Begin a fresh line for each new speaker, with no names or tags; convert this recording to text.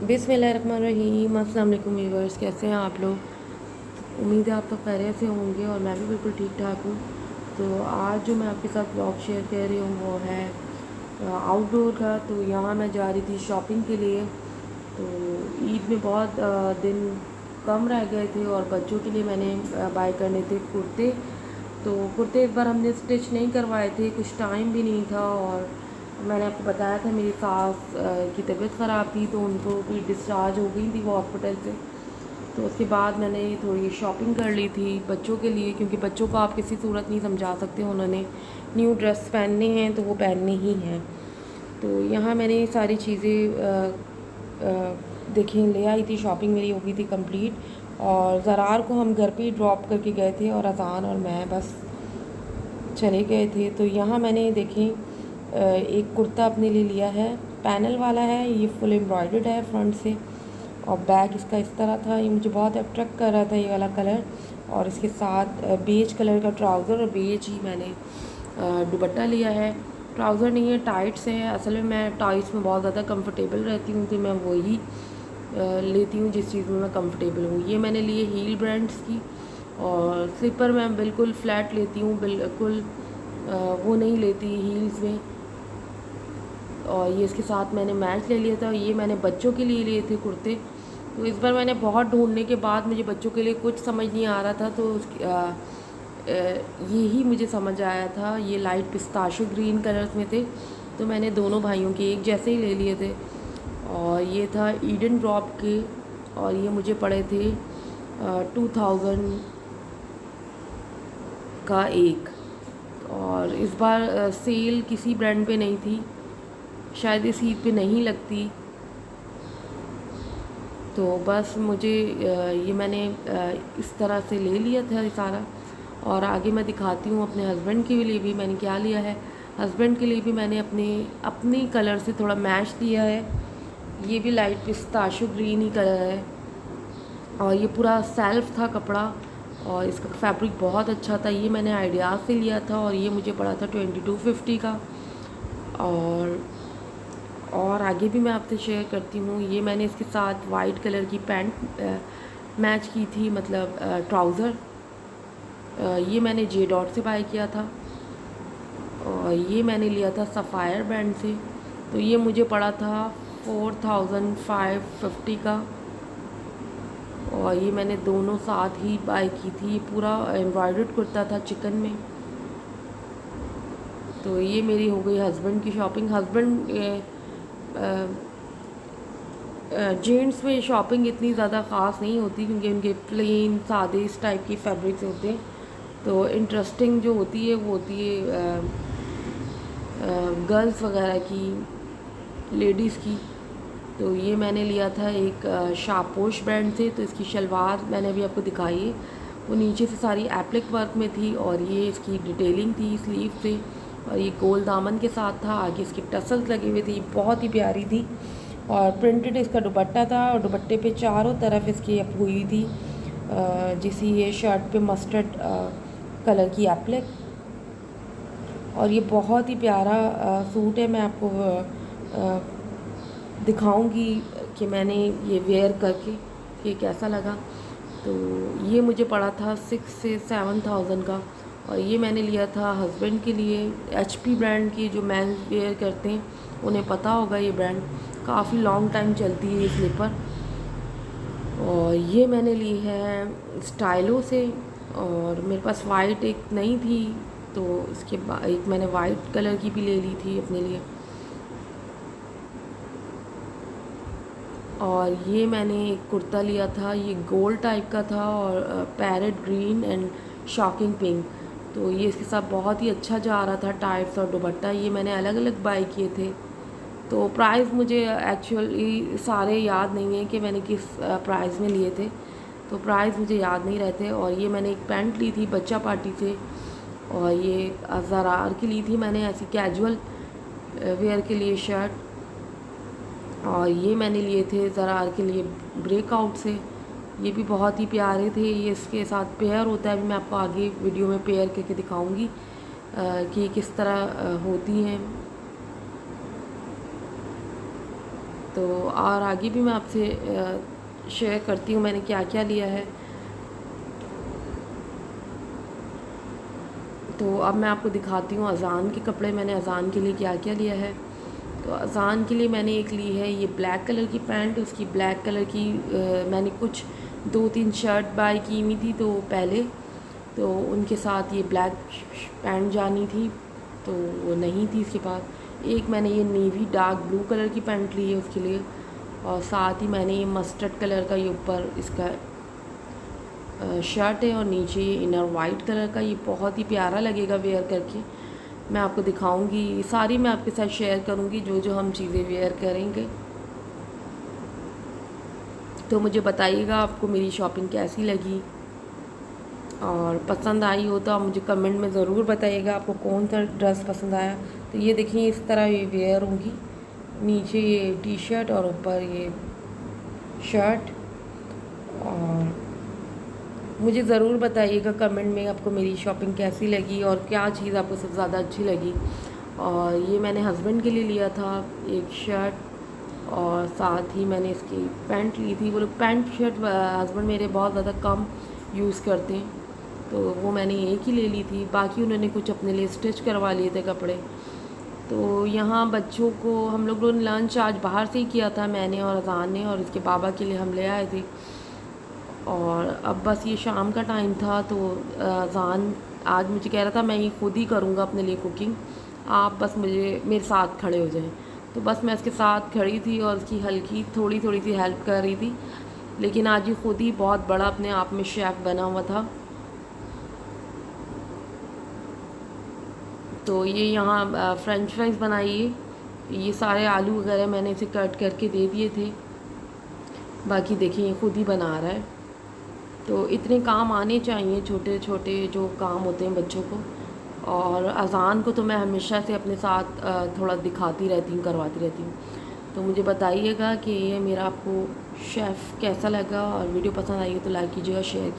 बिस्मिल्लाहिर्रहमानिर्रहीम। अस्सलाम वालेकुम व्यूअर्स, कैसे हैं आप लोग? उम्मीद है आप तो खैरियत से होंगे और मैं भी बिल्कुल ठीक ठाक हूँ। तो आज जो मैं आपके साथ ब्लॉग शेयर कर रही हूँ वो है आउटडोर का। तो यहाँ मैं जा रही थी शॉपिंग के लिए। तो ईद में बहुत दिन कम रह गए थे और बच्चों के लिए मैंने बाय करने थे कुर्ते। तो कुर्ते इस बार हमने स्टिच नहीं करवाए थे, कुछ टाइम भी नहीं था। और मैंने आपको बताया था मेरी सास की तबीयत ख़राब थी, तो उनको भी डिस्चार्ज हो गई थी वो हॉस्पिटल से। तो उसके बाद मैंने थोड़ी शॉपिंग कर ली थी बच्चों के लिए, क्योंकि बच्चों को आप किसी सूरत नहीं समझा सकते, उन्होंने न्यू ड्रेस पहनने हैं तो वो पहनने ही हैं। तो यहाँ मैंने सारी चीज़ें देखें ले आई थी, शॉपिंग मेरी हो गई थी कंप्लीट। और ज़रार को हम घर पे ही ड्रॉप करके गए थे और अजान और मैं बस चले गए थे। तो यहाँ मैंने देखें एक कुर्ता अपने लिए लिया है, पैनल वाला है, ये फुल एम्ब्रॉयडर्ड है फ्रंट से और बैक इसका इस तरह था। ये मुझे बहुत अट्रैक्ट कर रहा था ये वाला कलर। और इसके साथ बेज कलर का ट्राउज़र और बेज ही मैंने दुपट्टा लिया है। ट्राउज़र नहीं है, टाइट्स है। असल में मैं टाइट्स में बहुत ज़्यादा कंफर्टेबल रहती हूँ, तो मैं वही लेती हूँ जिस चीज़ में मैं कंफर्टेबल हूँ। ये मैंने लिए हील ब्रांड्स की। और स्लीपर मैं बिल्कुल फ्लैट लेती हूँ, बिल्कुल वो नहीं लेती हील्स में। और ये इसके साथ मैंने मैच ले लिया था। ये मैंने बच्चों के लिए लिए थे कुर्ते। तो इस बार मैंने बहुत ढूंढने के बाद मुझे बच्चों के लिए कुछ समझ नहीं आ रहा था, तो यही मुझे समझ आया था। ये लाइट पिस्ताशो ग्रीन कलर्स में थे, तो मैंने दोनों भाइयों के एक जैसे ही ले लिए थे। और ये था ईडन ड्रॉप के, और ये मुझे पड़े थे 2000 का एक। और इस बार सेल किसी ब्रांड पे नहीं थी, शायद इस ईद पे नहीं लगती। तो बस मुझे ये मैंने इस तरह से ले लिया था ये सारा। और आगे मैं दिखाती हूँ अपने हस्बैंड के लिए भी मैंने क्या लिया है। हस्बैंड के लिए भी मैंने अपनी कलर से थोड़ा मैच लिया है। ये भी लाइट पिस्ताशो ग्रीन ही कलर है और ये पूरा सेल्फ था कपड़ा और इसका फैब्रिक बहुत अच्छा था। ये मैंने आइडियाज़ से लिया था और ये मुझे पड़ा था 2250 का। और आगे भी मैं आपसे शेयर करती हूँ। ये मैंने इसके साथ वाइट कलर की पैंट मैच की थी, मतलब ट्राउज़र। ये मैंने जे डॉट से बाय किया था और ये मैंने लिया था सफ़ायर ब्रांड से। तो ये मुझे पड़ा था 4550 का। और ये मैंने दोनों साथ ही बाय की थी। ये पूरा एम्ब्रॉयडर्ड कुर्ता था चिकन में। तो ये मेरी हो गई हस्बैंड की शॉपिंग। हस्बैंड जेंट्स में शॉपिंग इतनी ज़्यादा ख़ास नहीं होती, क्योंकि उनके प्लेन सादे इस टाइप की फैब्रिक्स होते हैं। तो इंटरेस्टिंग जो होती है वो होती है गर्ल्स वगैरह की, लेडीज़ की। तो ये मैंने लिया था एक शापोश ब्रांड से। तो इसकी शलवार मैंने अभी आपको दिखाई है, वो नीचे से सारी एप्लिक वर्क में थी और ये इसकी डिटेलिंग थी स्लीव से। और ये गोल दामन के साथ था, आगे इसके टसल्स लगे हुए थे, ये बहुत ही प्यारी थी। और प्रिंटेड इसका दुपट्टा था और दुपट्टे पे चारों तरफ इसकी अप हुई थी जिसे ये शर्ट पे मस्टर्ड कलर की एप्लिक। और ये बहुत ही प्यारा सूट है। मैं आपको दिखाऊंगी कि मैंने ये वेयर करके कि कैसा लगा। तो ये मुझे पड़ा था 6 से 7000 का। और ये मैंने लिया था हस्बैंड के लिए, HP ब्रांड की। जो मैन वेयर करते हैं उन्हें पता होगा, ये ब्रांड काफ़ी लॉन्ग टाइम चलती है ये स्लीपर। और ये मैंने ली है स्टाइलो से। और मेरे पास वाइट एक नहीं थी, तो इसके बाद एक मैंने वाइट कलर की भी ले ली थी अपने लिए। और ये मैंने एक कुर्ता लिया था, ये गोल्ड टाइप का था और parrot green and shocking pink. तो ये इसके साथ बहुत ही अच्छा जा रहा था, टाइप्स और दुपट्टा। ये मैंने अलग अलग बाय किए थे। तो प्राइस मुझे एक्चुअली सारे याद नहीं है कि मैंने किस प्राइस में लिए थे, तो प्राइस मुझे याद नहीं रहते। और ये मैंने एक पैंट ली थी बच्चा पार्टी से, और ये ज़रार की ली थी मैंने ऐसी कैजुअल वेयर के लिए शर्ट। और ये मैंने लिए थे ज़रार के लिए ब्रेकआउट से। ये भी बहुत ही प्यारे थे। ये इसके साथ पेयर होता है, अभी मैं आपको आगे वीडियो में पेयर करके दिखाऊंगी कि किस तरह होती हैं। तो और आगे भी मैं आपसे शेयर करती हूँ मैंने क्या क्या लिया है। तो अब मैं आपको दिखाती हूँ अज़ान के कपड़े मैंने अज़ान के लिए क्या क्या लिया है। तो अज़ान के लिए मैंने एक ली है ये ब्लैक कलर की पैंट, उसकी ब्लैक कलर की मैंने कुछ 2-3 शर्ट बाय की हुई थी तो पहले, तो उनके साथ ये ब्लैक पैंट जानी थी तो वो नहीं थी इसके पास। एक मैंने ये नेवी डार्क ब्लू कलर की पैंट ली है उसके लिए, और साथ ही मैंने ये मस्टर्ड कलर का ये ऊपर इसका शर्ट है और नीचे ये इनर वाइट कलर का, ये बहुत ही प्यारा लगेगा वेयर करके। मैं आपको दिखाऊंगी सारी, मैं आपके साथ शेयर करूंगी जो जो हम चीज़ें वेयर करेंगे। तो मुझे बताइएगा आपको मेरी शॉपिंग कैसी लगी, और पसंद आई हो तो आप मुझे कमेंट में ज़रूर बताइएगा आपको कौन सा ड्रेस पसंद आया। तो ये देखिए इस तरह ये वेयर होंगी, नीचे ये टी शर्ट और ऊपर ये शर्ट। और मुझे ज़रूर बताइएगा कमेंट में आपको मेरी शॉपिंग कैसी लगी और क्या चीज़ आपको सबसे ज़्यादा अच्छी लगी। और ये मैंने हस्बैंड के लिए लिया था एक शर्ट, और साथ ही मैंने इसकी पैंट ली थी। वो लोग पैंट शर्ट हस्बैंड मेरे बहुत ज़्यादा कम यूज़ करते हैं तो वो मैंने एक ही ले ली थी, बाकी उन्होंने कुछ अपने लिए स्टिच करवा लिए थे कपड़े। तो यहाँ बच्चों को हम लोग लंच आज बाहर से ही किया था, मैंने और अज़ान ने, और इसके बाबा के लिए हम ले आए थे। और अब बस ये शाम का टाइम था तो अज़ान आज मुझे कह रहा था मैं ये खुद ही करूँगा अपने लिए कुकिंग, आप बस मुझे मेरे साथ खड़े हो जाएं। तो बस मैं इसके साथ खड़ी थी और उसकी हल्की थोड़ी थोड़ी सी हेल्प कर रही थी, लेकिन आज ये खुद ही बहुत बड़ा अपने आप में शेफ़ बना हुआ था। तो ये यहाँ फ्रेंच फ्राइज़ बनाइए, ये सारे आलू वगैरह मैंने इसे कट करके दे दिए थे, बाकी देखिए ये खुद ही बना रहा है। तो इतने काम आने चाहिए, छोटे छोटे जो काम होते हैं बच्चों को। और अज़ान को तो मैं हमेशा से अपने साथ थोड़ा दिखाती रहती हूँ, करवाती रहती हूँ। तो मुझे बताइएगा कि ये मेरा आपको शेफ़ कैसा लगा, और वीडियो पसंद आई हो तो लाइक कीजिएगा, शेयर